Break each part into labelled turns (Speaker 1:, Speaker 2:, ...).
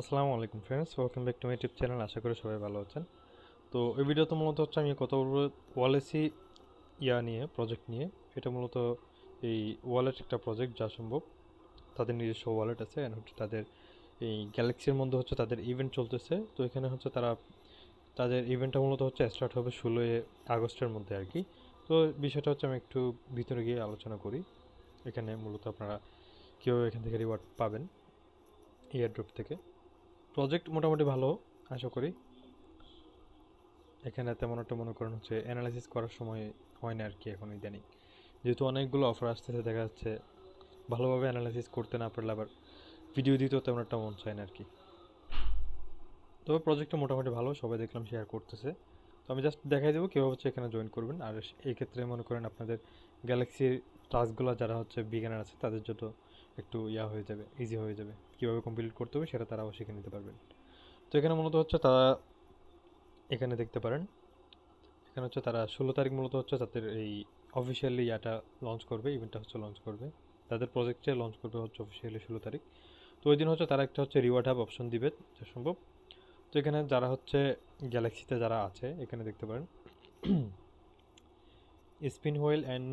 Speaker 1: আসসালামু আলাইকুম friends, welcome back to my YouTube channel. আশা করি সবাই ভালো আছেন। তো এই ভিডিওতে মূলত হচ্ছে আমি কথা বলবো ওয়ালেসি নিয়ে, প্রজেক্ট নিয়ে। এটা মূলত এই ওয়ালেট একটা প্রজেক্ট, যা সম্ভব তাদের নিজস্ব ওয়ালেট আছে অ্যান্ড হচ্ছে তাদের এই গ্যালাক্সির মধ্যে হচ্ছে তাদের ইভেন্ট চলতেছে। তো এখানে হচ্ছে তাদের ইভেন্টটা মূলত হচ্ছে স্টার্ট হবে 16 আগস্টের মধ্যে আর কি। তো বিষয়টা হচ্ছে আমি একটু ভিতরে গিয়ে আলোচনা করি। এখানে মূলত আপনারা কীভাবে এখান থেকে রিওয়ার্ড পাবেন এয়ারড্রপ থেকে। প্রজেক্ট মোটামুটি ভালো, আশা করি। এখানে তেমন একটা মনে করেন হচ্ছে অ্যানালাইসিস করার সময় হয় না আর কি এখন ইদানিং, যেহেতু অনেকগুলো অফার আসতেছে। দেখা যাচ্ছে ভালোভাবে অ্যানালাইসিস করতে না পারলে আবার ভিডিও দিতেও তেমন একটা মন চায় না আর কি। তবে প্রজেক্টটা মোটামুটি ভালো, সবাই দেখলাম শেয়ার করতেছে। তো আমি জাস্ট দেখাই দেবো কীভাবে হচ্ছে এখানে জয়েন করবেন। আর এই ক্ষেত্রে মনে করেন আপনাদের গ্যালাক্সির টাস্কগুলো যারা হচ্ছে বিগিনার আছে তাদের জন্য একটু হয়ে যাবে, ইজি হয়ে যাবে। কীভাবে কমপ্লিট করতে হবে সেটা তারাও শিখে নিতে পারবেন। তো এখানে মূলত হচ্ছে তারা এখানে দেখতে পারেন, এখানে হচ্ছে তারা 16 তারিখ মূলত হচ্ছে তাদের এই অফিসিয়ালি লঞ্চ করবে, ইভেন্টটা হচ্ছে লঞ্চ করবে। তাদের প্রজেক্টে লঞ্চ করবে হচ্ছে অফিসিয়ালি 16 তারিখ। তো ওই দিন হচ্ছে তারা একটা হচ্ছে রিওয়ার্ড হাব অপশন দিবে যা সম্ভব। তো এখানে যারা হচ্ছে গ্যালাক্সিতে যারা আছে এখানে দেখতে পারেন spin wheel and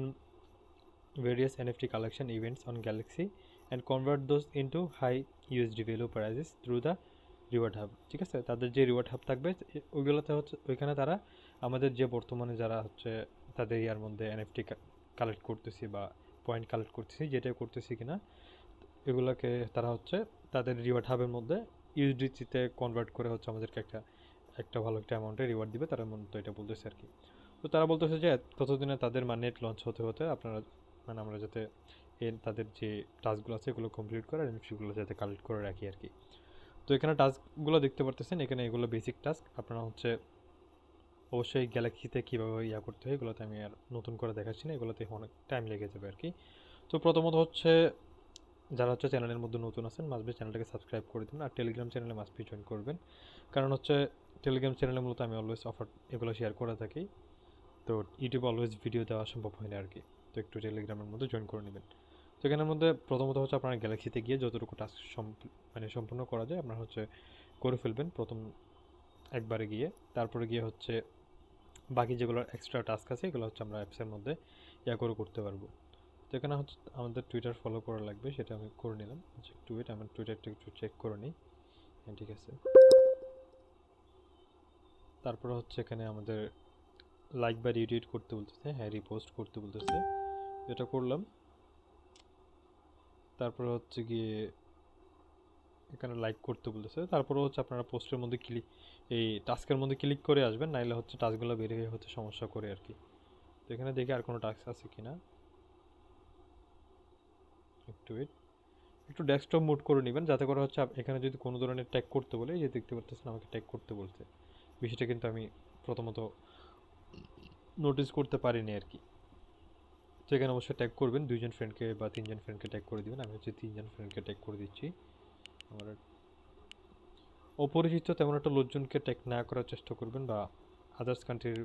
Speaker 1: various NFT collection events on galaxy and convert those into high USD value prizes through the reward hub. ঠিক আছে, তাদের যে রিওয়ার্ড হাব থাকবে ওইগুলোতে হচ্ছে ওইখানে তারা আমাদের যে বর্তমানে যারা হচ্ছে তাদের ইয়ার মধ্যে এনএফটি কালেক্ট করতেছি বা পয়েন্ট কালেক্ট করতেছি, যেটাই করতেছি কিনা, এগুলোকে তারা হচ্ছে তাদের রিওয়ার্ড হাবের মধ্যে ইউএসডিতে কনভার্ট করে হচ্ছে আমাদেরকে একটা একটা ভালো একটা অ্যামাউন্টে রিওয়ার্ড দিবে। তারা মূলত এটা বলতেছে আর কি। তো তারা বলতেছে যে ততদিনে তাদের নেট লঞ্চ হতে হতে আপনারা আমরা যাতে তাদের যে টাস্কগুলো আছে এগুলো কমপ্লিট করে এনএফটিগুলো যাতে কালেক্ট করে রাখি আর কি। তো এখানে টাস্কগুলো দেখতে পারতেছেন, এখানে এগুলো বেসিক টাস্ক। আপনারা হচ্ছে অবশ্যই গ্যালাক্সিতে কীভাবে করতে হয় এগুলোতে আমি আর নতুন করে দেখাচ্ছি না, এগুলোতে অনেক টাইম লেগে যাবে আর কি। তো প্রথমত হচ্ছে যারা হচ্ছে চ্যানেলের মধ্যে নতুন আছেন মাস্টবি চ্যানেলটাকে সাবস্ক্রাইব করে দিন, আর টেলিগ্রাম চ্যানেলে মাস্টবি জয়েন করবেন। কারণ হচ্ছে টেলিগ্রাম চ্যানেলে মূলত আমি অলওয়েজ অফার এগুলো শেয়ার করে থাকি। তো ইউটিউবে অলওয়েজ ভিডিও দেওয়া সম্ভব হয় না আর কি। তো একটু টেলিগ্রামের মধ্যে জয়েন করে নেবেন। তো এখানের মধ্যে প্রথমত হচ্ছে আপনারা গ্যালাক্সিতে গিয়ে যতটুকু টাস্ক সম্পূর্ণ করা যায় আপনারা হচ্ছে করে ফেলবেন প্রথম একবারে গিয়ে। তারপরে গিয়ে হচ্ছে বাকি যেগুলো এক্সট্রা টাস্ক আছে এগুলো হচ্ছে আমরা অ্যাপসের মধ্যে করে করতে পারবো। তো এখানে হচ্ছে আমাদের টুইটার ফলো করা লাগবে, সেটা আমি করে নিলাম। আচ্ছা একটু ওয়েট, আমার টুইটারটা একটু চেক করে নিই। হ্যাঁ ঠিক আছে। তারপরে হচ্ছে এখানে আমাদের লাইক বা রিটুইট করতে বলতেছে, হ্যাঁ রিপোস্ট করতে বলতেছে, এটা করলাম। তারপরে হচ্ছে গিয়ে এখানে লাইক করতে বলতেছে। তারপরে হচ্ছে আপনারা পোস্টের মধ্যে এই টাস্কের মধ্যে ক্লিক করে আসবেন, নাইলে হচ্ছে টাস্কগুলো বের হয়ে হচ্ছে সমস্যা করে আর কি। তো এখানে দেখি আর কোনো টাস্ক আছে কিনা, একটু ওয়েট। একটু ডেস্কটপ মুড করে নেবেন যাতে করে হচ্ছে এখানে যদি কোনো ধরনের ট্যাগ করতে বলে, এই যে দেখতে পাচ্ছেন আমাকে ট্যাগ করতে বলছে, বিষয়টা কিন্তু আমি প্রথমত নোটিস করতে পারিনি আর কি। তো এখানে অবশ্যই ট্যাগ করবেন, 2জন ফ্রেন্ডকে বা 3জন ফ্রেন্ডকে ট্যাগ করে দিবেন। আমি হচ্ছে 3জন ফ্রেন্ডকে ট্যাগ করে দিচ্ছি। আমার অপরিচিত তেমন একটা লোকজনকে ট্যাগ না করার চেষ্টা করবেন, বা আদার্স কান্ট্রির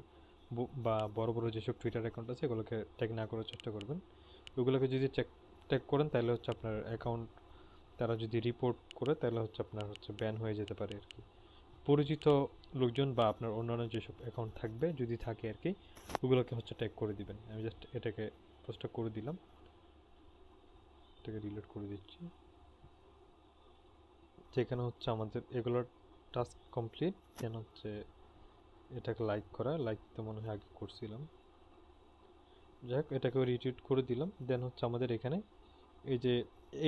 Speaker 1: বা বড় বড় যেসব টুইটার অ্যাকাউন্ট আছে এগুলোকে ট্যাগ না করার চেষ্টা করবেন। ওগুলোকে যদি ট্যাগ করেন তাহলে হচ্ছে আপনার অ্যাকাউন্ট তারা যদি রিপোর্ট করে তাহলে হচ্ছে আপনার হচ্ছে ব্যান হয়ে যেতে পারে আর কি। পরিচিত লোকজন বা আপনার অন্যান্য যেসব অ্যাকাউন্ট থাকবে যদি থাকে আর কি, ওগুলোকে হচ্ছে ট্যাগ করে দিবেন। আমি জাস্ট এটাকে পোস্টটা করে দিলাম, এটাকে ডিলিট করে দিচ্ছি। যেখানে হচ্ছে আমাদের এগুলোর টাস্ক কমপ্লিট, দেন হচ্ছে এটাকে লাইক করা, লাইক তো মনে হয় আগে করছিলাম। যাই হোক, এটাকেও রিটুইট করে দিলাম। দেন হচ্ছে আমাদের এখানে এই যে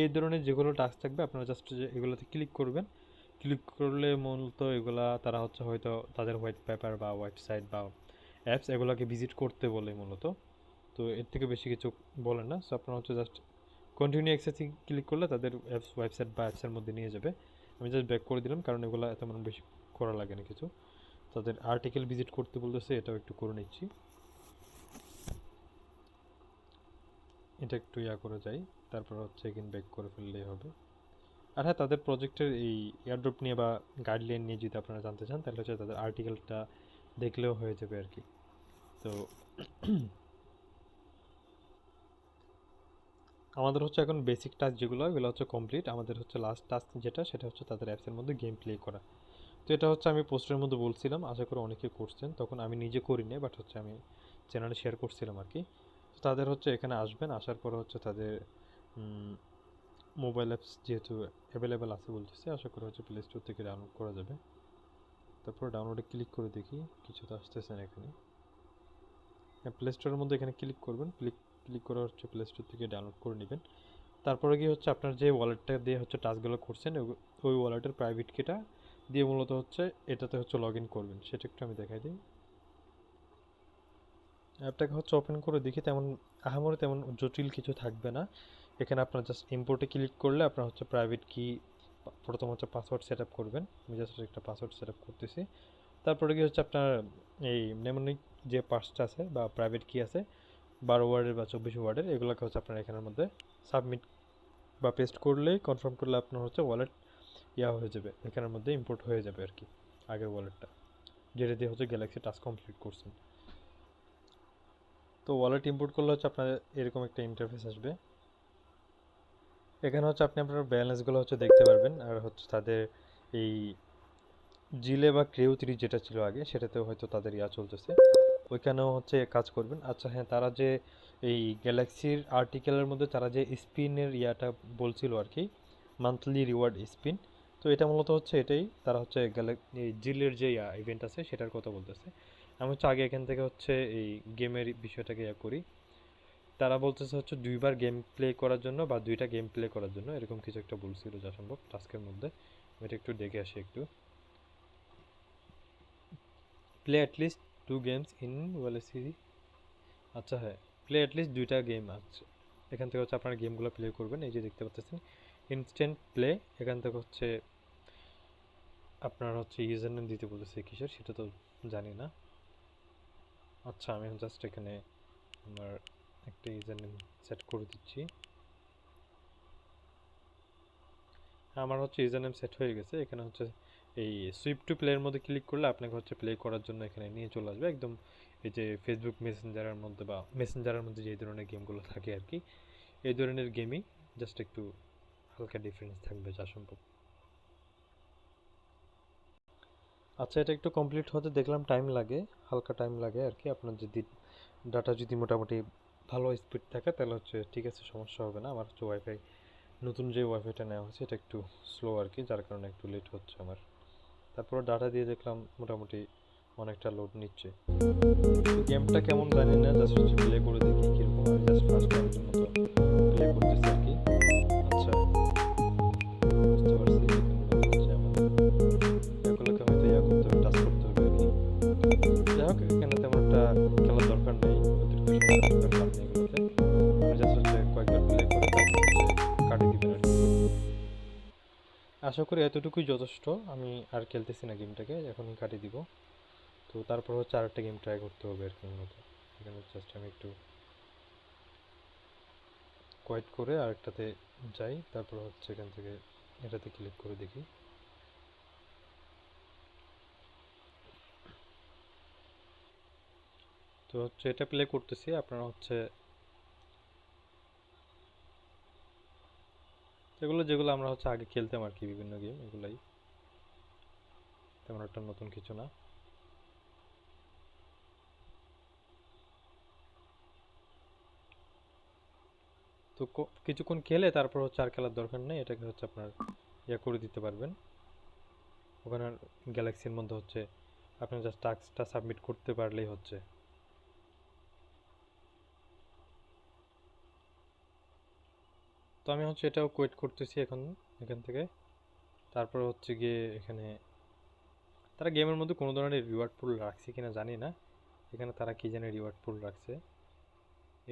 Speaker 1: এই ধরনের যেগুলো টাস্ক থাকবে আপনারা জাস্ট যে এগুলোতে ক্লিক করবেন। ক্লিক করলে মূলত এগুলা তারা হচ্ছে হয়তো তাদের হোয়াইট পেপার বা ওয়েবসাইট বা অ্যাপস এগুলোকে ভিজিট করতে বলে মূলত। তো এর থেকে বেশি কিছু বলেন না। সো আপনারা হচ্ছে জাস্ট কন্টিনিউ অ্যাক্সেসে ক্লিক করলে তাদের অ্যাপস ওয়েবসাইট বা অ্যাপসের মধ্যে নিয়ে যাবে। আমি জাস্ট ব্যাক করে দিলাম কারণ এগুলো তেমন বেশি করা লাগে না কিছু। তাদের আর্টিকেল ভিজিট করতে বলতেছে, এটাও একটু করে নিচ্ছি। এটা একটু করে যাই, তারপর হচ্ছে এগেন ব্যাক করে ফেললেই হবে। আর হ্যাঁ, তাদের প্রজেক্টের এই এয়ারড্রপ নিয়ে বা গাইডলাইন নিয়ে যদি আপনারা জানতে চান তাহলে হচ্ছে তাদের আর্টিকেলটা দেখলেও হয়ে যাবে আর কি। তো আমাদের হচ্ছে এখন বেসিক টাস্ক যেগুলো এগুলো হচ্ছে কমপ্লিট। আমাদের হচ্ছে লাস্ট টাস্ক যেটা সেটা হচ্ছে তাদের অ্যাপসের মধ্যে গেম প্লে করা। তো এটা হচ্ছে আমি পোস্টের মধ্যে বলছিলাম, আশা করি অনেকে করছেন, তখন আমি নিজে করিনি, বাট হচ্ছে আমি চ্যানেলে শেয়ার করছিলাম আর কি। তো তাদের হচ্ছে এখানে আসবেন, আসার পরে হচ্ছে তাদের মোবাইল অ্যাপস যেহেতু অ্যাভেলেবেল আছে বলতেছে, আশা করি হচ্ছে প্লে স্টোর থেকে ডাউনলোড করা যাবে। তারপর ডাউনলোডে ক্লিক করে দেখি কিছু তো আসতেছে না এখানে। হ্যাঁ, প্লে স্টোরের মধ্যে এখানে ক্লিক করবেন, ক্লিক করে হচ্ছে প্লে স্টোর থেকে ডাউনলোড করে নেবেন। তারপরে গিয়ে হচ্ছে আপনার যে ওয়ালেটটা দিয়ে হচ্ছে টাস্কগুলো করছেন ওই ওয়ালেটের প্রাইভেট কিটা দিয়ে মূলত হচ্ছে এটাতে হচ্ছে লগ ইন করবেন। সেটা একটু আমি দেখাই দিই। অ্যাপটাকে হচ্ছে ওপেন করে দেখি, তেমন আহামরি তেমন জটিল কিছু থাকবে না। এখানে আপনার জাস্ট ইম্পোর্টে ক্লিক করলে আপনার হচ্ছে প্রাইভেট কি, প্রথম হচ্ছে পাসওয়ার্ড সেট আপ করবেন। আমি জাস্ট একটা পাসওয়ার্ড সেট আপ করতেছি। তারপরে কি হচ্ছে আপনার এই নেমনিক যে পাসটা আছে বা প্রাইভেট কি আছে 12 ওয়ার্ডের বা 24 ওয়ার্ডের, এগুলোকে হচ্ছে আপনার এখানের মধ্যে সাবমিট বা পেস্ট করলেই, কনফার্ম করলে আপনার হচ্ছে ওয়ালেট হয়ে যাবে, এখানের মধ্যে ইম্পোর্ট হয়ে যাবে আর কি আগের ওয়ালেটটা, যেটা দিয়ে হচ্ছে গ্যালাক্সি টাস্ক কমপ্লিট করছেন। তো ওয়ালেট ইম্পোর্ট করলে হচ্ছে আপনার এরকম একটা ইন্টারফেস আসবে। এখানে হচ্ছে আপনি আপনার ব্যালেন্সগুলো হচ্ছে দেখতে পারবেন, আর হচ্ছে তাদের এই জিলে বা ক্রেউ 3 যেটা ছিল আগে সেটাতেও হয়তো তাদের চলতেছে, ওইখানেও হচ্ছে কাজ করবেন। আচ্ছা হ্যাঁ, তারা যে এই গ্যালাক্সির আর্টিকেলের মধ্যে তারা যে স্পিনের বলছিল আর কি, মান্থলি রিওয়ার্ড স্পিন, তো এটা মূলত হচ্ছে এটাই, তারা হচ্ছে এই জিলের যে ইভেন্ট আছে সেটার কথা বলতেছে। আমি হচ্ছে আগে এখান থেকে হচ্ছে এই গেমের বিষয়টাকে করি। তারা বলতেছে হচ্ছে 2বার গেম প্লে করার জন্য বা 2টা গেম প্লে করার জন্য, এরকম কিছু একটা বলছিল যা সম্ভব টাস্কের মধ্যে। আমি এটা একটু দেখে আসি একটু। Play at least 2 games in Wallasey. আচ্ছা হ্যাঁ, প্লে অ্যাটলিস্ট 2টা গেম আছে। এখান থেকে হচ্ছে আপনারা গেমগুলো প্লে করবেন, এই যে দেখতে পাচ্ছেন ইনস্ট্যান্ট প্লে। এখান থেকে হচ্ছে আপনার হচ্ছে ইউজার নেম দিতে বলতেছে, কিসের সেটা তো জানি না। আচ্ছা আমি জাস্ট এখানে আমার একটা ইউজার নেম সেট করে দিচ্ছি। আমার হচ্ছে ইউজার নেম সেট হয়ে গেছে। এখানে হচ্ছে এই সুইপ টু প্লের মধ্যে ক্লিক করলে আপনাকে হচ্ছে প্লে করার জন্য এখানে নিয়ে চলে আসবে একদম, এই যে ফেসবুক মেসেঞ্জারের মধ্যে বা মেসেঞ্জারের মধ্যে যে ধরনের গেমগুলো থাকে আর কি, এই ধরনের গেমই, জাস্ট একটু হালকা ডিফারেন্স থাকবে যা সম্ভব। আচ্ছা এটা একটু কমপ্লিট হতে দেখলাম টাইম লাগে, হালকা টাইম লাগে আর কি। আপনার যদি ডাটা যদি মোটামুটি ভালো স্পিড থাকে তাহলে হচ্ছে ঠিক আছে, সমস্যা হবে না। আমার হচ্ছে ওয়াইফাই, নতুন যে ওয়াইফাইটা নেওয়া হয়েছে এটা একটু স্লো আর কি, যার কারণে একটু লেট হচ্ছে আমার। তারপরে ডাটা দিয়ে দেখলাম মোটামুটি অনেকটা লোড নিচ্ছে। তো গেমটা কেমন জানি না, জাস্ট হচ্ছে প্লে করে দেখি কীরকম। আমি জাস্ট ফার্স্ট টাইমের মতো প্লে করতেছি আর কি। আচ্ছা বুঝতে পারছি, এখানে হচ্ছে আমার এগুলোকে হয়তো করতে হবে, টাচ করতে হবে আর কি। যাই হোক, এখানে তেমন একটা খেলার দরকার নেই, অতিরিক্ত সময় দরকার নেই এগুলোতে। আমি জাস্ট হচ্ছে কয়েকবার প্লে করে তারপর হচ্ছে কাটিয়ে দিবেন আর কি। আশা করি এতটুকুই যথেষ্ট, আমি আর খেলতেছি না গেমটাকে, এখনই কাটিয়ে দিব। তো তারপর হচ্ছে আরেকটা গেম ট্রাই করতে হবে আর কি মূলত। এখানে জাস্ট আমি একটু কোয়েট করে আরেকটাতে যাই, তারপর হচ্ছে এখান থেকে এটাতে ক্লিক করে দেখি। তো হচ্ছে এটা প্লে করতেছি, আপনারা হচ্ছে এগুলো যেগুলো আমরা হচ্ছে আগে খেলতাম আর কি, বিভিন্ন গেম এগুলাই, তেমন একটা নতুন কিছু না। তো কিছুক্ষণ খেলে তারপর হচ্ছে আর খেলার দরকার নেই, এটাকে হচ্ছে আপনার করে দিতে পারবেন। ওখানে গ্যালাক্সির মধ্যে হচ্ছে আপনি জাস্ট টাস্কটা সাবমিট করতে পারলেই হচ্ছে। তো আমি হচ্ছে এটাও কোয়েট করতেছি এখন এখান থেকে। তারপর হচ্ছে গিয়ে এখানে তারা গেমের মধ্যে কোনো ধরনের রিওয়ার্ড পুল রাখছে কিনা জানি না। এখানে তারা কি জানে রিওয়ার্ড পুল রাখছে,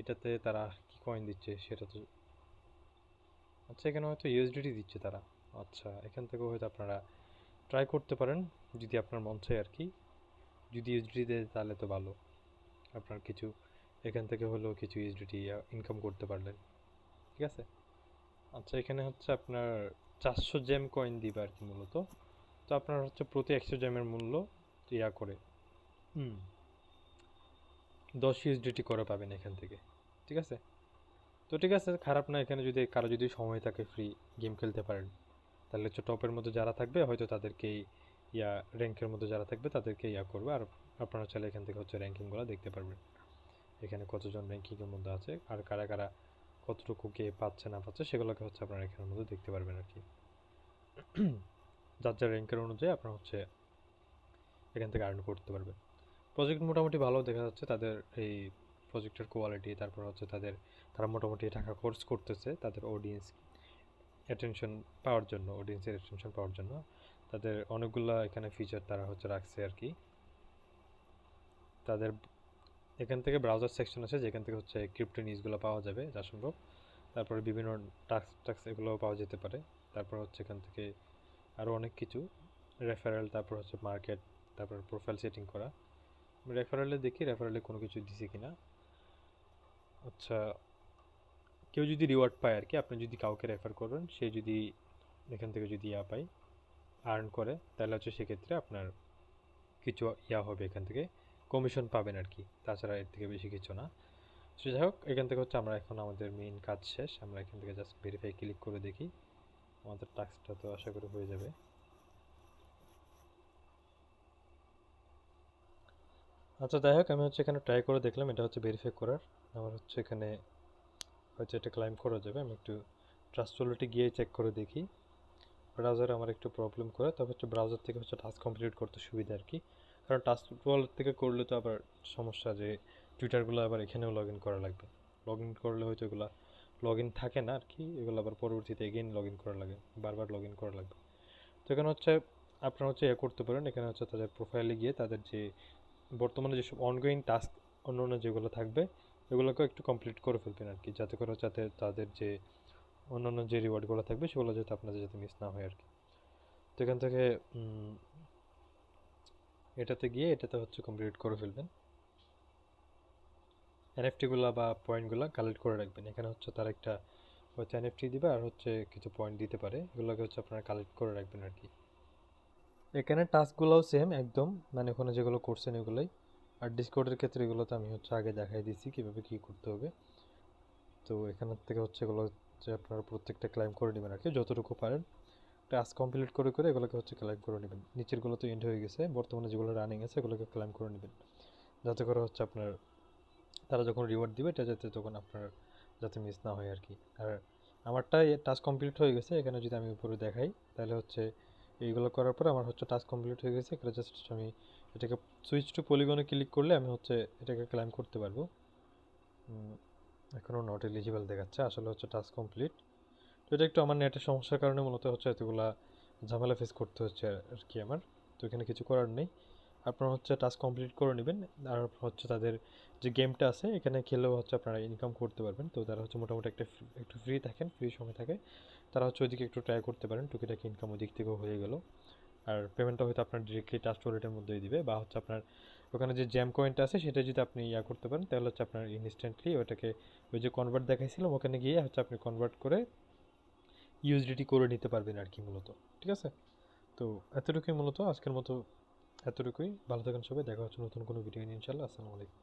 Speaker 1: এটাতে তারা কি কয়েন দিচ্ছে সেটা তো। আচ্ছা এখানে হয়তো ইউএসডিটি দিচ্ছে তারা। আচ্ছা এখান থেকেও হয়তো আপনারা ট্রাই করতে পারেন যদি আপনার মন চায় আর কি। যদি ইউএসডিটি দেয় তাহলে তো ভালো, আপনার কিছু এখান থেকে হলেও কিছু ইউএসডিটি ইনকাম করতে পারলেন। ঠিক আছে। আচ্ছা এখানে হচ্ছে আপনার 400 জেম কয়েন দিবে আর কি মূলত। তো আপনার হচ্ছে প্রতি 100 জেমের মূল্য করে 10 ইউএসডিটি করে পাবেন এখান থেকে। ঠিক আছে। তো ঠিক আছে, খারাপ না। এখানে যদি কারো যদি সময় থাকে ফ্রি গেম খেলতে পারেন, তাহলে হচ্ছে টপের মধ্যে যারা থাকবে হয়তো তাদেরকেই র্যাঙ্কের মধ্যে যারা থাকবে তাদেরকে করবে। আর আপনারা চাইলে এখান থেকে হচ্ছে র্যাঙ্কিংগুলো দেখতে পারবেন, এখানে কতজন র্যাঙ্কিংয়ের মধ্যে আছে আর কারা কারা কতটুকু কে পাচ্ছে না পাচ্ছে সেগুলোকে হচ্ছে আপনারা এখানের মধ্যে দেখতে পারবেন আর কি। যার যার র্যাঙ্কের অনুযায়ী আপনারা হচ্ছে এখান থেকে আর্ন করতে পারবেন। প্রজেক্ট মোটামুটি ভালো দেখা যাচ্ছে তাদের এই প্রজেক্টের কোয়ালিটি, তারপর হচ্ছে তারা মোটামুটি টাকা খরচ করতেছে তাদের অডিয়েন্সের অ্যাটেনশন পাওয়ার জন্য তাদের অনেকগুলা এখানে ফিচার তারা হচ্ছে রাখছে আর কি। তাদের এখান থেকে ব্রাউজার সেকশন আছে যেখান থেকে হচ্ছে ক্রিপ্টো নিউজগুলো পাওয়া যাবে যা সম্ভব, তারপরে বিভিন্ন টাক্স এগুলোও পাওয়া যেতে পারে। তারপর হচ্ছে এখান থেকে আরও অনেক কিছু রেফারেল, তারপর হচ্ছে মার্কেট, তারপর প্রোফাইল সেটিং করা। রেফারেলে দেখি রেফারেলে কোনো কিছু দিছে কিনা। আচ্ছা, কেউ যদি রিওয়ার্ড পায় আর কি, আপনি যদি কাউকে রেফার করবেন সে যদি এখান থেকে যদি পায় আর্ন করে, তাহলে হচ্ছে সেক্ষেত্রে আপনার কিছু হবে, এখান থেকে কমিশন পাবেন আর কি। তাছাড়া এর থেকে বেশি কিছু না। সে যাই হোক, এখান থেকে হচ্ছে আমরা এখন আমাদের মেইন কাজ শেষ। আমরা এখান থেকে জাস্ট ভেরিফাই ক্লিক করে দেখি, আমাদের টাস্কটা তো আশা করি হয়ে যাবে। আচ্ছা যাই হোক, আমি হচ্ছে এখানে ট্রাই করে দেখলাম, এটা হচ্ছে ভেরিফাই করার। আমার হচ্ছে এখানে হচ্ছে এটা ক্লাইম করা যাবে। আমি একটু ট্রাস্টওয়ালেটে গিয়ে চেক করে দেখি। ব্রাউজারে আমার একটু প্রবলেম করে, তবে হচ্ছে ব্রাউজার থেকে হচ্ছে টাস্ক কমপ্লিট করতে সুবিধা আর কি। কারণ ট্রাস্টওয়ালেট থেকে করলে তো আবার সমস্যা যে টুইটারগুলো আবার এখানেও লগ ইন করা লাগবে। লগ ইন করলে হয়তো এগুলো লগ ইন থাকে না আর কি, এগুলো আবার পরবর্তীতে এগেইন লগ ইন করা লাগে, বারবার লগ ইন করা লাগবে। তো এখানে হচ্ছে আপনারা হচ্ছে করতে পারেন, এখানে হচ্ছে তাদের প্রোফাইলে গিয়ে তাদের যে বর্তমানে যেসব অনগোয়িং টাস্ক অন্য অন্য যেগুলো থাকবে এগুলোকে একটু কমপ্লিট করে ফেলবেন আর কি, যাতে করে যাতে তাদের যে অন্যান্য যে রিওয়ার্ডগুলো থাকবে সেগুলো যাতে আপনাদের যাতে মিস না হয় আর কি। তো এখান থেকে এটাতে গিয়ে এটাতে হচ্ছে কমপ্লিট করে ফেলবেন। এনএফটিগুলো বা পয়েন্টগুলো কালেক্ট করে রাখবেন। এখানে হচ্ছে তার একটা হচ্ছে এনএফটি দিবে আর হচ্ছে কিছু পয়েন্ট দিতে পারে, এগুলোকে হচ্ছে আপনারা কালেক্ট করে রাখবেন আর কি। এখানে টাস্কগুলোও সেম একদম, মানে ওখানে যেগুলো করছেন এগুলোই। আর ডিসকর্ডের ক্ষেত্রে এগুলো তো আমি হচ্ছে আগে দেখাই দিচ্ছি কীভাবে কী করতে হবে। তো এখানের থেকে হচ্ছে এগুলো হচ্ছে আপনারা প্রত্যেকটা ক্লাইম করে নেবেন আর কি, যতটুকু পারেন টাস্ক কমপ্লিট করে করে এগুলোকে হচ্ছে ক্লাইম করে নেবেন। নিচেরগুলো তো এন্ড হয়ে গেছে, বর্তমানে যেগুলো রানিং আছে এগুলোকে ক্লাইম করে নেবেন, যাতে করে হচ্ছে আপনার তারা যখন রিওয়ার্ড দিবে এটা যাতে তখন আপনার যাতে মিস না হয় আর কি। আর আমারটা টাস্ক কমপ্লিট হয়ে গেছে, এখানে যদি আমি উপরে দেখাই তাহলে হচ্ছে এইগুলো করার পর আমার হচ্ছে টাস্ক কমপ্লিট হয়ে গেছে। এখানে জাস্ট আমি এটাকে সুইচ টু পলিগনে ক্লিক করলে আমি হচ্ছে এটাকে ক্লাইম করতে পারবো। এখনও নট এলিজিবল দেখাচ্ছে, আসলে হচ্ছে টাস্ক কমপ্লিট। তো এটা একটু আমার নেটের সমস্যার কারণে মূলত হচ্ছে এতগুলা ঝামেলা ফেস করতে হচ্ছে আর কি আমার। তো এখানে কিছু করার নেই, আপনারা হচ্ছে টাস্ক কমপ্লিট করে নেবেন। আর হচ্ছে তাদের যে গেমটা আছে এখানে খেলেও হচ্ছে আপনারা ইনকাম করতে পারবেন। তো তারা হচ্ছে মোটামুটি একটু ফ্রি থাকেন, ফ্রি সময় থাকে, তারা হচ্ছে ওইদিকে একটু ট্রাই করতে পারেন, টুকিটাকি ইনকাম ওই দিক থেকেও হয়ে গেল। আর পেমেন্টটা হয়তো আপনার ডিরেক্টলি ট্রাস্ট ওয়ালেটের মধ্যেই দিবে, বা হচ্ছে আপনার ওখানে যে জ্যাম কয়েনটা আছে সেটা যদি আপনি করতে পারেন তাহলে হচ্ছে আপনার ইনস্ট্যান্টলি ওটাকে ওই যে কনভার্ট দেখাইছিলাম ওখানে গিয়ে হচ্ছে আপনি কনভার্ট করে ইউএসডিটি করে নিতে পারবেন আর কি মূলত। ঠিক আছে, তো এতটুকুই মূলত আজকের মতো, এতটুকুই। ভালো থাকেন সবাই, দেখা হচ্ছে নতুন কোনো ভিডিও নিয়ে ইনশাল্লাহ। আসসালামু আলাইকুম।